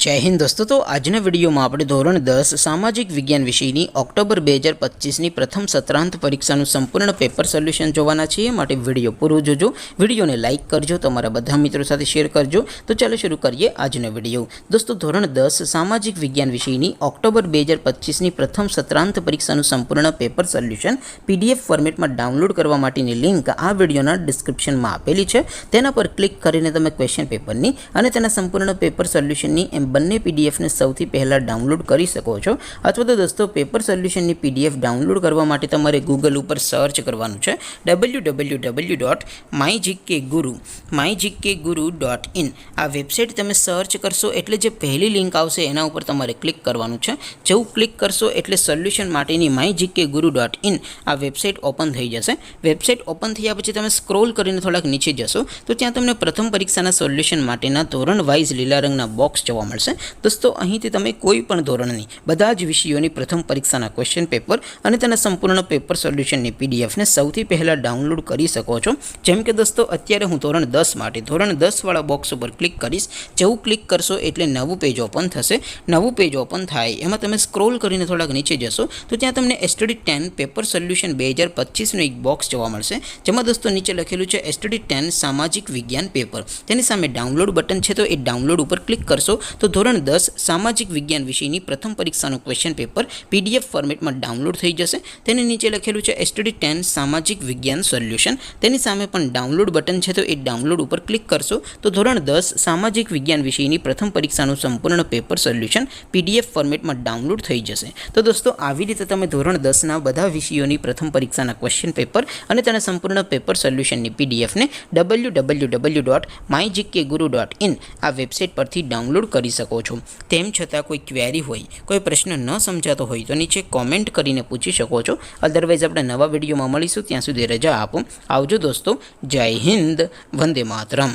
जय हिंद दोस्तों। तो આજના વિડીયોમાં આપણે ધોરણ 10 સામાજિક વિજ્ઞાન વિષયની ઓક્ટોબર 2025ની પ્રથમ સત્રાંત પરીક્ષાનું સંપૂર્ણ પેપર સોલ્યુશન જોવાના છીએ। માટે વિડીયો પૂરો જોજો, વિડીયોને લાઇક કરજો, તમારા બધા મિત્રો સાથે શેર કરજો। તો ચાલો શરૂ કરીએ આજનો વિડીયો। દોસ્તો ધોરણ 10 સામાજિક વિજ્ઞાન વિષયની ઓક્ટોબર 2025ની પ્રથમ સત્રાંત પરીક્ષાનું સંપૂર્ણ પેપર સોલ્યુશન PDF ફોર્મેટમાં ડાઉનલોડ કરવા માટેની લિંક આ વિડીયોના ડિસ્ક્રિપ્શનમાં આપેલી છે। તેના પર ક્લિક કરીને તમે ક્વેશ્ચન પેપરની અને તેના સંપૂર્ણ પેપર સોલ્યુશનની બંને PDF ને સૌથી પહેલા ડાઉનલોડ કરી શકો છો। અથવા તો દોસ્તો પેપર સોલ્યુશનની PDF ડાઉનલોડ કરવા માટે તમારે ગૂગલ ઉપર સર્ચ કરવાનું છે www.mygkguru.in। આ વેબસાઇટ તમે સર્ચ કરશો એટલે જે પહેલી લિંક આવશે એના ઉપર તમારે ક્લિક કરવાનું છે। જેવું ક્લિક કરશો એટલે સોલ્યુશન માટેની mygkguru.in આ વેબસાઇટ ઓપન થઈ જશે। વેબસાઇટ ઓપન થયા પછી તમે સ્ક્રોલ કરીને થોડાક નીચે જશો તો ત્યાં તમને પ્રથમ પરીક્ષાના સોલ્યુશન માટેના ધોરણ વાઇઝ લીલા રંગના બોક્સ જોવા મળશે। दोस्तों અહીંથી તમે કોઈ પણ ધોરણની બધા જ વિષયોની પ્રથમ પરીક્ષાના ક્વેશ્ચન પેપર અને તેના સંપૂર્ણ પેપર સોલ્યુશનની PDF ને સૌથી પહેલા ડાઉનલોડ કરી શકો છો। જેમ કે દોસ્તો અત્યારે હું ધોરણ 10 માટે ધોરણ 10 વાળા બોક્સ ઉપર ક્લિક કરીશ। જેવું ક્લિક કરશો એટલે નવું પેજ ઓપન થશે। નવું પેજ ઓપન થાય એમાં તમે સ્ક્રોલ કરીને થોડાક નીચે જશો તો ત્યાં તમને STD 10 પેપર સોલ્યુશન 2025 નું એક બોક્સ જોવા મળશે। જેમાં દોસ્તો નીચે લખેલું છે STD 10 સામાજિક વિજ્ઞાન પેપર। તેની સામે ડાઉનલોડ બટન છે તો એ ડાઉનલોડ ઉપર ક્લિક કરશો તો ધોરણ 10 સામાજિક વિજ્ઞાન વિષયની પ્રથમ પરીક્ષાનું ક્વેશ્ચન પેપર PDF ફોર્મેટમાં ડાઉનલોડ થઈ જશે। તેની નીચે લખેલું છે STD 10 સામાજિક વિજ્ઞાન સોલ્યુશન। તેની સામે પણ ડાઉનલોડ બટન છે તો એ ડાઉનલોડ ઉપર ક્લિક કરશો તો ધોરણ 10 સામાજિક વિજ્ઞાન વિષયની પ્રથમ પરીક્ષાનું સંપૂર્ણ પેપર સોલ્યુશન PDF ફોર્મેટમાં ડાઉનલોડ થઈ જશે। તો દોસ્તો આવી રીતે તમે ધોરણ 10 ના બધા વિષયોની પ્રથમ પરીક્ષાના ક્વેશ્ચન પેપર અને તેના સંપૂર્ણ પેપર સોલ્યુશનની PDF ને www.mygkguru.in આ વેબસાઇટ પરથી ડાઉનલોડ કરી શકો છો। તેમ છતાં કોઈ ક્વેરી હોય, કોઈ પ્રશ્ન ન સમજાતો હોય તો નીચે કોમેન્ટ કરીને પૂછી શકો છો। અધરવાઇઝ આપણે નવા વિડીયોમાં મળીશું, ત્યાં સુધી રજા આપો। આવજો દોસ્તો, જય હિન્દ, વંદે માતરમ।